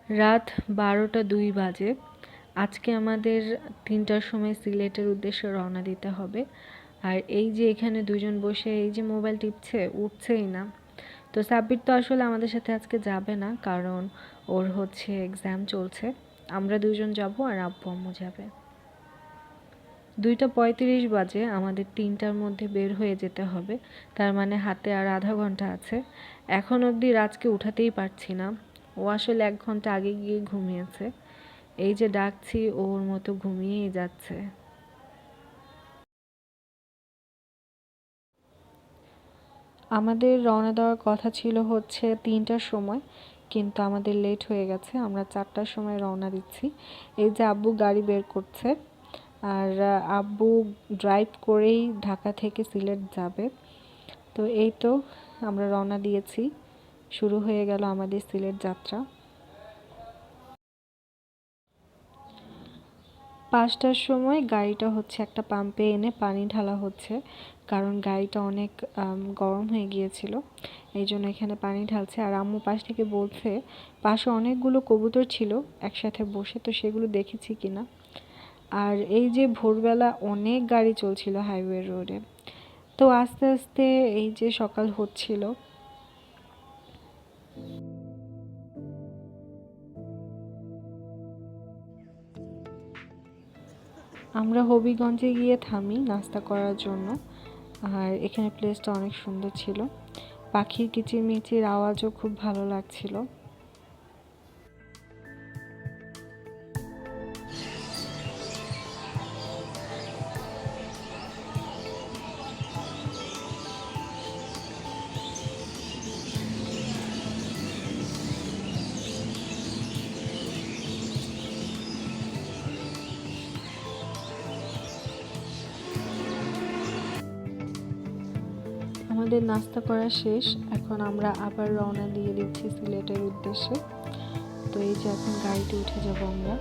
রাত 12টা 2 বাজে। আজকে আমাদের 3টার সময় সিলেটের উদ্দেশ্যে রওনা দিতে হবে। আর এই যে এখানে দুজন বসে এই যে মোবাইল টিপছে, উঠছেই না। তো সাব্বির তো আসলে আমাদের সাথে আজকে যাবে না, কারণ ওর হচ্ছে এক্সাম চলছে। আমরা দুজন যাব আর আব্বু আম্মু যাবে। 2টা 35 বাজে, আমাদের 3টার মধ্যে বের হয়ে যেতে হবে। তার মানে হাতে আর আধা ঘন্টা আছে। এখন অবধি রাজকে উঠাতেই পারছি না। ও আসলে 1 ঘন্টা আগে গিয়ে ঘুমিয়েছে। এই যে ডাকছি, ওর মতো ঘুমিয়েই যাচ্ছে। আমাদের রওনা দেওয়ার কথা ছিল হচ্ছে 3টার সময়, কিন্তু আমাদের লেট হয়ে গেছে। আমরা 4টার সময় রওনা দিচ্ছি। এই যে আব্বু গাড়ি বের করছে, আর আব্বু ড্রাইভ করেই ঢাকা থেকে সিলেট যাবে। তো এই তো আমরা রওনা দিয়েছি, শুরু হয়ে গেল আমাদের সিলেট যাত্রা। 5টার সময় গাড়িটা হচ্ছে একটা পাম্পে এনে পানি ঢালা হচ্ছে, কারণ গাড়িটা অনেক গরম হয়ে গিয়েছিল। এই জন্য এখানে পানি ঢালছে। আর আম্মু পাশ থেকে বলছে পাশে অনেকগুলো কবুতর ছিল একসাথে বসে, তো সেগুলো দেখেছি কিনা। আর এই যে ভোরবেলা অনেক গাড়ি চলছিল হাইওয়ে রোডে। তো আস্তে আস্তে এই যে সকাল হচ্ছিল। আমরা হবিগঞ্জে গিয়ে থামি নাস্তা করার জন্য। আর এখানে প্লেসটা অনেক সুন্দর ছিল, পাখির কিচিরমিচির আওয়াজও খুব ভালো লাগছিল। আমাদের নাস্তা করা শেষ, এখন আমরা আবার রওনা দিয়ে দিচ্ছি সিলেটের উদ্দেশ্যে। তো এই যে এখন গাড়িতে উঠে যাব আমরা।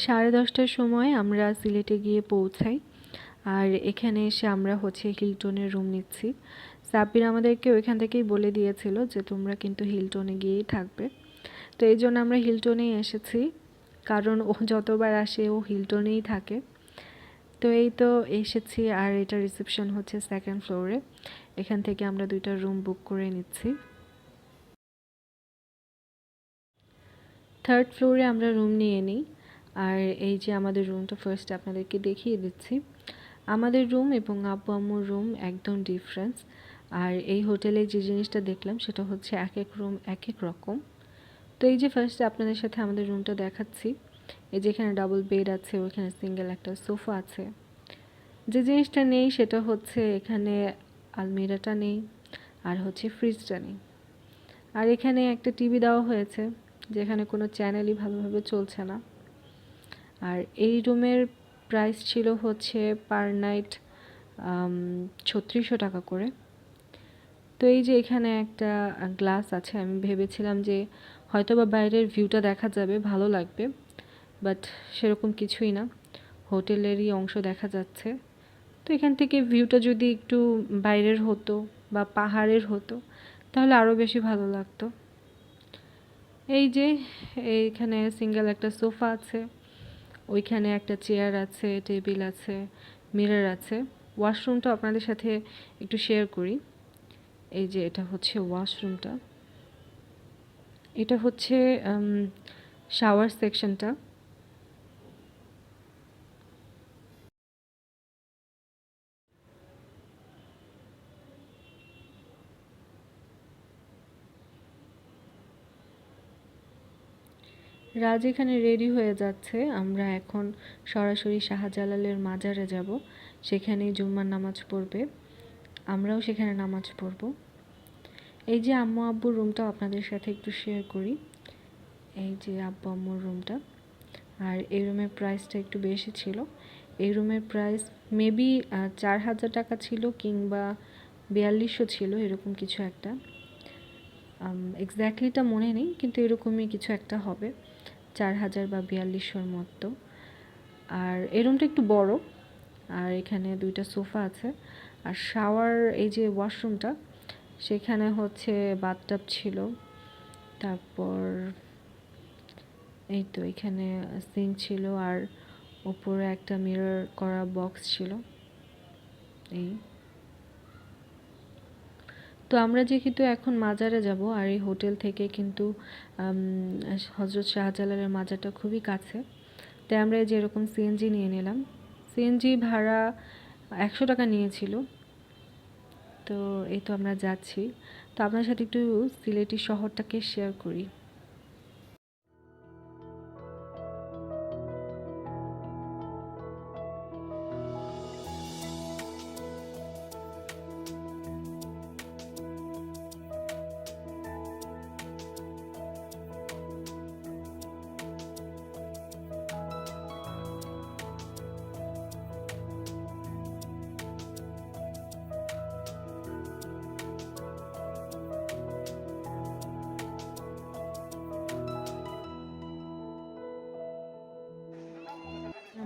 সাড়ে 10টার সময় আমরা সিলেটে গিয়ে পৌঁছাই। আর এখানে এসে আমরা হচ্ছে হিলটনের রুম নিচ্ছি। সাব্বির আমাদেরকে ওইখান থেকেই বলে দিয়েছিল যে তোমরা কিন্তু হিলটনে গিয়েই থাকবে। তো এই জন্য আমরা হিলটনেই এসেছি, কারণ ও যতবার আসে ও হিলটনেই থাকে। তো এই তো এসেছি। আর এটা রিসেপশন হচ্ছে 2nd ফ্লোরে। এখান থেকে আমরা 2টা রুম বুক করে নিচ্ছি। 3rd ফ্লোরে আমরা রুম নিয়ে নিই। আর এই যে আমাদের রুমটা ফার্স্ট আপনাদেরকে দেখিয়ে দিচ্ছি। আমাদের রুম এবং আব্বু আম্মুর রুম একদম ডিফারেন্স। আর এই হোটেলে যে জিনিসটা দেখলাম সেটা হচ্ছে এক এক রুম এক এক রকম। তো এই যে ফার্স্টে আপনাদের সাথে আমাদের রুমটা দেখাচ্ছি। এই যে এখানে ডাবল বেড আছে, ওইখানে সিঙ্গেল একটা সোফা আছে। যে জিনিসটা নেই সেটা হচ্ছে এখানে আলমিরাটা নেই, আর হচ্ছে ফ্রিজটা নেই। আর এখানে একটা টিভি দেওয়া হয়েছে, যেখানে কোনো চ্যানেলই ভালোভাবে চলছে না। আর এই রুমের প্রাইস ছিল হচ্ছে পার নাইট 3600 টাকা করে। তো এই যে এখানে একটা গ্লাস আছে, আমি ভেবেছিলাম যে হয়তো বা বাইরের ভিউটা দেখা যাবে, ভালো লাগবে, বাট সেরকম কিছুই না, হোটেলেরই অংশ দেখা যাচ্ছে। তো এখান থেকে ভিউটা যদি একটু বাইরের হতো বা পাহাড়ের হতো তাহলে আরও বেশি ভালো লাগতো। এই যে এইখানে সিঙ্গেল একটা সোফা আছে, ওইখানে একটা চেয়ার আছে, টেবিল আছে, মিরর আছে। ওয়াশরুমটা আপনাদের সাথে একটু শেয়ার করি। এই যে এটা হচ্ছে ওয়াশরুমটা, এটা হচ্ছে শাওয়ার সেকশনটা। রাজ এখানে রেডি হয়ে যাচ্ছে। আমরা এখন সরাসরি শাহজালালের মাজারে যাব, সেখানে জুম্মার নামাজ পড়বে, আমরাও সেখানে নামাজ পড়ব। এই যে আম্মু আব্বুর রুমটা আপনাদের সাথে একটু শেয়ার করি। এই যে আব্বু আম্মুর রুমটা। আর এই রুমের প্রাইসটা একটু বেশি ছিল। এই রুমের প্রাইস মেবি 4000 টাকা ছিল, কিংবা 4200 ছিল, এরকম কিছু একটা। এক্স্যাক্টলিটা মনে নেই, কিন্তু এরকমই কিছু একটা হবে। 4000 বা 4200 মতো। আর এই রুমটা একটু বড়, আর এখানে 2টা সোফা আছে। আর শাওয়ার, এই যে ওয়াশরুমটা, সেখানে হচ্ছে বাথটাব ছিল। তারপর এই তো এখানে সিঙ্ক ছিল, আর উপরে একটা মিরর করা বক্স ছিল। এই তো আমরা যেহেতু এখন মাজারে যাব, আর এই হোটেল থেকে কিন্তু হজরত শাহজালালের মাজারটা খুবই কাছে, তাই আমরা এই যে এরকম সিএনজি নিয়ে নিলাম। সিএনজি ভাড়া 100 টাকা নিয়েছিল। তো এই তো আমরা যাচ্ছি। তো আপনার সাথে একটু সিলেটি শহরটাকে শেয়ার করি।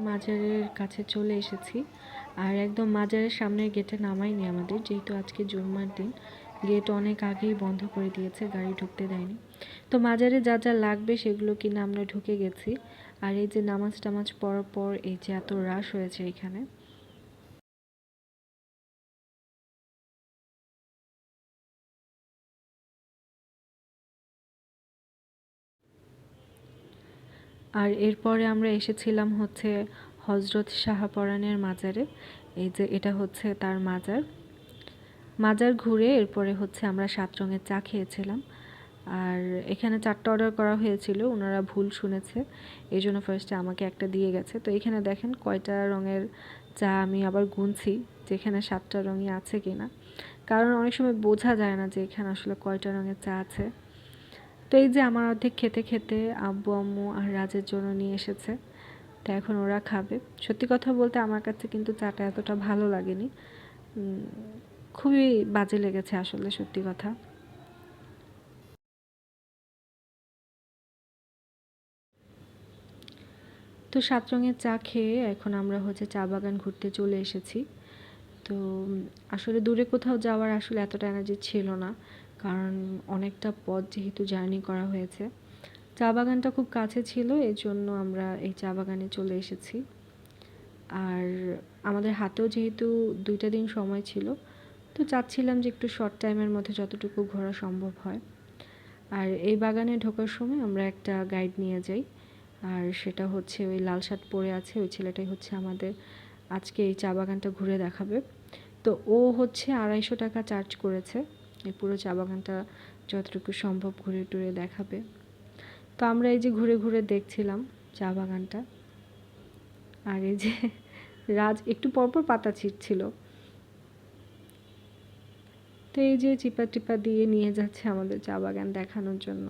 মাজারের কাছে চলে এসেছি, আর একদম মাজারের সামনের গেটে নামায়নি আমাদের, যেহেতু আজকে জুম্মার দিন। গেট অনেক আগেই বন্ধ করে দিয়েছে, গাড়ি ঢুকতে দেয়নি। তো মাজারে যা যা লাগবে সেগুলো কিনে আমরা ঢুকে গেছি। আর এই যে নামাজ টামাজ পড়ার পর এই যে এত রাশ হয়েছে এখানে। আর এরপরে আমরা এসেছিলাম হচ্ছে হজরত শাহপরানের মাজারে। এই যে এটা হচ্ছে তার মাজার। মাজার ঘুরে এরপরে হচ্ছে আমরা 7 রঙের চা খেয়েছিলাম। আর এখানে 4টা অর্ডার করা হয়েছিল, ওনারা ভুল শুনেছে, এই জন্য ফার্স্টে আমাকে একটা দিয়ে গেছে। তো এখানে দেখেন কয়টা রঙের চা আমি আবার গুনছি যে এখানে 7টা রঙই আছে কিনা, কারণ অনেক সময় বোঝা যায় না যে এখানে আসলে কয়টা রঙের চা আছে। তো এই যে আমার অর্ধেক খেতে খেতে আব্বু আম্মু আর রাজের জন্য নিয়ে এসেছে, তো এখন ওরা খাবে। সত্যি কথা বলতে আমার কাছে কিন্তু চাটা এতটা ভালো লাগেনি, খুবই বাজে লেগেছে আসলে, সত্যি কথা। তো 7 রঙের চা খেয়ে এখন আমরা হচ্ছে চা বাগান ঘুরতে চলে এসেছি। তো আসলে দূরে কোথাও যাওয়ার আসলে এতটা এনার্জি ছিল না, কারণ অনেকটা পথ যেহেতু জার্নি করা হয়েছে। চা বাগানটা খুব কাছে ছিল, এই জন্য আমরা এই চা বাগানে চলে এসেছি। আর আমাদের হাতেও যেহেতু 2টা দিন সময় ছিল, তো চাচ্ছিলাম যে একটু শর্ট টাইমের মধ্যে যতটুকু ঘোরা সম্ভব হয়। আর এই বাগানে ঢোকার সময় আমরা একটা গাইড নিয়ে যাই, আর সেটা হচ্ছে ওই লাল শার্ট পরে আছে ওই ছেলেটাই হচ্ছে আমাদের আজকে এই চা বাগানটা ঘুরে দেখাবে। তো ও হচ্ছে 250 টাকা চার্জ করেছে এই পুরো চা বাগানটা যতটুকু সম্ভব ঘুরে টুরে দেখাবে। তো আমরা এই যে ঘুরে ঘুরে দেখছিলাম চা বাগানটা। আর এই যে রাজ একটু পরপর পাতা ছিঁড়ছিল, তো এই যে চিপা টিপা দিয়ে নিয়ে যাচ্ছে আমাদের চা বাগান দেখানোর জন্য।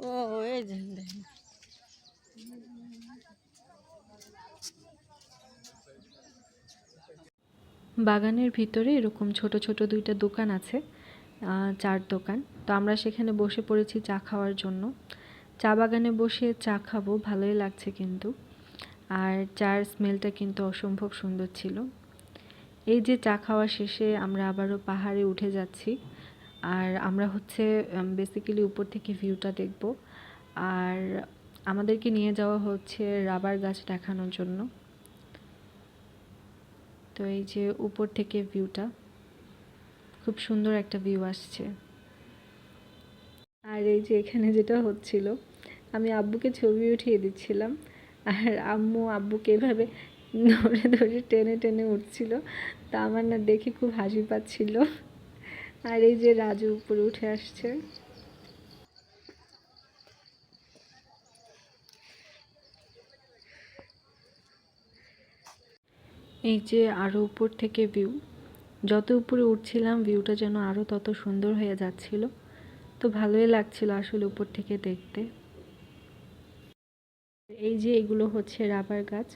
ও এই যে বাগানের ভিতরে এরকম ছোট ছোট 2টা দোকান আছে, চার দোকান। তো আমরা সেখানে বসে পড়েছি চা খাওয়ার জন্য। চা বাগানে বসে চা খাবো, ভালোই লাগছে কিন্তু। আর চার স্মেলটা কিন্তু অসম্ভব সুন্দর ছিল। এই যে চা খাওয়া শেষে আমরা আবারও পাহাড়ে উঠে যাচ্ছি, আর আমরা হচ্ছে বেসিক্যালি উপর থেকে ভিউটা দেখব। আর আমাদেরকে নিয়ে যাওয়া হচ্ছে রাবার গাছ দেখানোর জন্য। তো এই যে উপর থেকে ভিউটা, খুব সুন্দর একটা ভিউ আসছে। আর এই যে এখানে যেটা হচ্ছিল, আমি আব্বুকে ছবি উঠিয়ে দিচ্ছিলাম, আর আম্মু আব্বুকে এভাবে ধরে ধরে টেনে টেনে উঠছিল। তা আমার না দেখে খুব হাসি পাচ্ছিল। আর এই যে রাজু উপরে উঠে আসছে। এই যে আরও উপর থেকে ভিউ, যত উপরে উঠছিলাম ভিউটা যেন আরও তত সুন্দর হয়ে যাচ্ছিল। তো ভালোই লাগছিল আসলে উপর থেকে দেখতে। এই যে এগুলো হচ্ছে রাবার গাছ,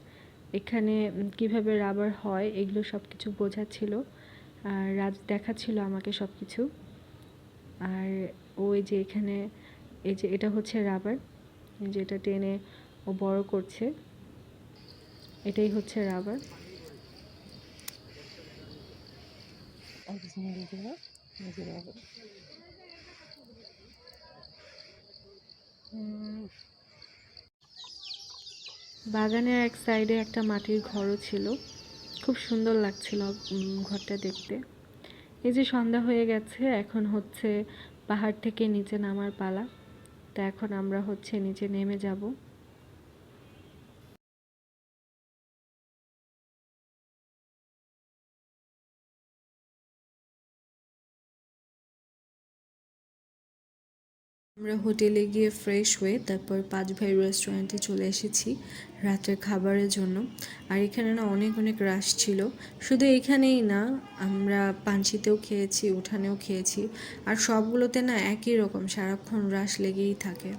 এখানে কিভাবে রাবার হয় এগুলো সব কিছু বোঝাচ্ছিল আর রাজ দেখাচ্ছিল আমাকে সব কিছু। আর ওই যে এখানে এই যে এটা হচ্ছে রাবার, যেটা টেনে ও বড় করছে, এটাই হচ্ছে রাবার। বাগানের এক সাইডে একটা মাটির ঘরও ছিল, খুব সুন্দর লাগছিল ঘরটা দেখতে। এই যে সন্ধ্যা হয়ে গেছে, এখন হচ্ছে পাহাড় থেকে নিচে নামার পালা। তো এখন আমরা হচ্ছে নিচে নেমে যাব। আমরা হোটেলে গিয়ে ফ্রেশ হয়ে তারপর পাঁচ ভাই রেস্টুরেন্টে চলে এসেছি রাতের খাবারের জন্য। আর এখানে না অনেক অনেক রাশ ছিল, শুধু এখানেই না, আমরা পাঞ্চিতেও খেয়েছি, উঠানেও খেয়েছি। আর সবগুলোতে না একই রকম সারাক্ষণ রাশ লেগেই থাকে।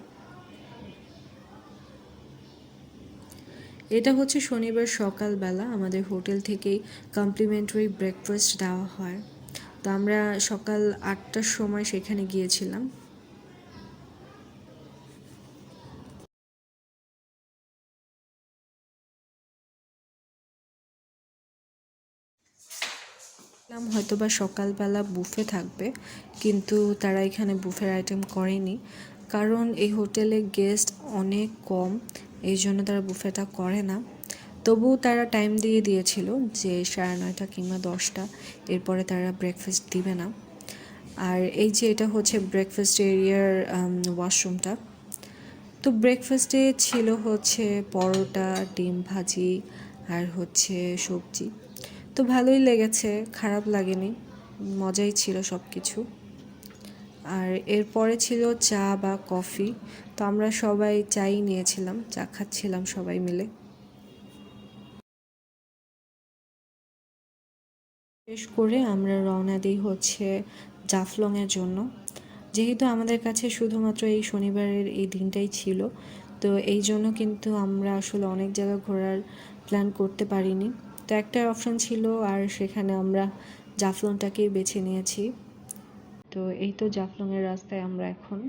এটা হচ্ছে শনিবার সকালবেলা আমাদের হোটেল থেকেই কমপ্লিমেন্টারি ব্রেকফাস্ট দেওয়া হয়। তো আমরা সকাল 8টার সময় সেখানে গিয়েছিলাম। হয়তোবা সকালবেলা বুফে থাকবে, কিন্তু তারা এখানে বুফের আইটেম করেনি, কারণ এই হোটেলে গেস্ট অনেক কম, এই জন্য তারা বুফেটা করে না। তবুও তারা টাইম দিয়ে দিয়েছিল যে 9:30 কিংবা 10টা, এরপরে তারা ব্রেকফাস্ট দিবে না। আর এই যে এটা হচ্ছে ব্রেকফাস্ট এরিয়ার ওয়াশরুমটা। তো ব্রেকফাস্টে ছিল হচ্ছে পরোটা, ডিম ভাজি আর হচ্ছে সবজি। তো ভালোই লেগেছে, খারাপ লাগেনি, মজাই ছিল সব কিছু। আর এরপরে ছিল চা বা কফি, তো আমরা সবাই চাই নিয়েছিলাম, চা খাচ্ছিলাম সবাই মিলে। শেষ করে আমরা রওনা দিই হচ্ছে জাফলংয়ের জন্য। যেহেতু আমাদের কাছে শুধুমাত্র এই শনিবারের এই দিনটাই ছিল, তো এই জন্য কিন্তু আমরা আসলে অনেক জায়গা ঘোরার প্ল্যান করতে পারিনি। তো একটা অপশন ছিল, আর সেখানে আমরা জাফলংটাকেই বেছে নিয়েছি। তো এই তো জাফলংয়ের রাস্তায় আমরা এখন।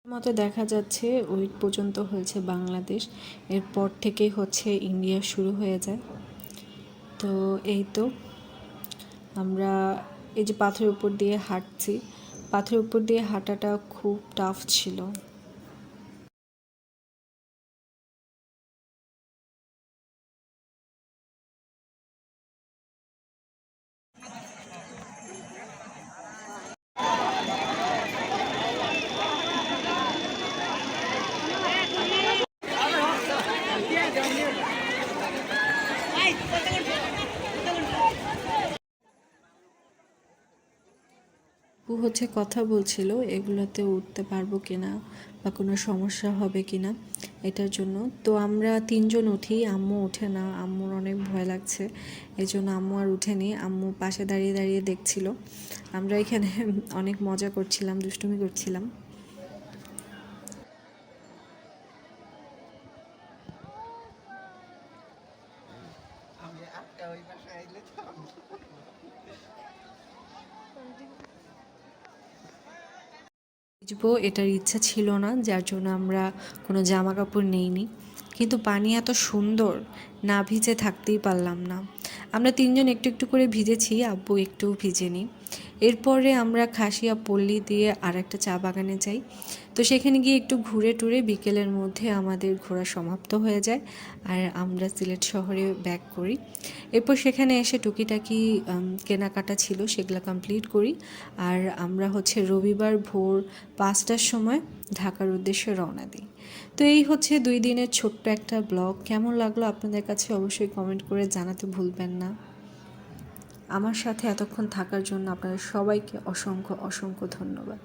মতো দেখা যাচ্ছে ওই পর্যন্ত হয়েছে বাংলাদেশ, এরপর থেকেই হচ্ছে ইন্ডিয়া শুরু হয়ে যায়। তো এই তো আমরা এই যে পাথরের উপর দিয়ে হাঁটছি, পাথরের উপর দিয়ে হাঁটাটা খুব টাফ ছিল। ও হচ্ছে কথা বলছিল এগুলোতে উঠতে পারবো কিনা বা কোনো সমস্যা হবে কিনা এটার জন্য। তো আমরা তিনজন উঠি, আম্মু ওঠে না, আম্মুর অনেক ভয় লাগছে, এই জন্য আম্মু আর উঠেনি। আম্মু পাশে দাঁড়িয়ে দাঁড়িয়ে দেখছিল, আমরা এখানে অনেক মজা করছিলাম, দুষ্টুমি করছিলাম। ভিজবো এটার ইচ্ছা ছিল না, যার জন্য আমরা কোনো জামা কাপড় নেইনি। কিন্তু পানি এত সুন্দর, না ভিজে থাকতেই পারলাম না। আমরা তিনজন একটু একটু করে ভিজেছি, আব্বু একটুও ভিজেনি। এরপরে আমরা খাসিয়া পল্লী দিয়ে আর একটা চা বাগানে যাই। তো সেখানে গিয়ে একটু ঘুরে টুরে বিকেলের মধ্যে আমাদের ঘোরা সমাপ্ত হয়ে যায় আর আমরা সিলেট শহরে ব্যাক করি। এরপর সেখানে এসে টুকিটাকি কেনাকাটা ছিল সেগুলো কমপ্লিট করি। আর আমরা হচ্ছে রবিবার ভোর 5টার সময় ঢাকার উদ্দেশ্যে রওনা দিই। তো এই হচ্ছে 2 দিনের ছোট্ট একটা ব্লগ। কেমন লাগলো আপনাদের কাছে অবশ্যই কমেন্ট করে জানাতে ভুলবেন না। আমার সাথে এতক্ষণ থাকার জন্য আপনাদের সবাইকে অসংখ্য অসংখ্য ধন্যবাদ।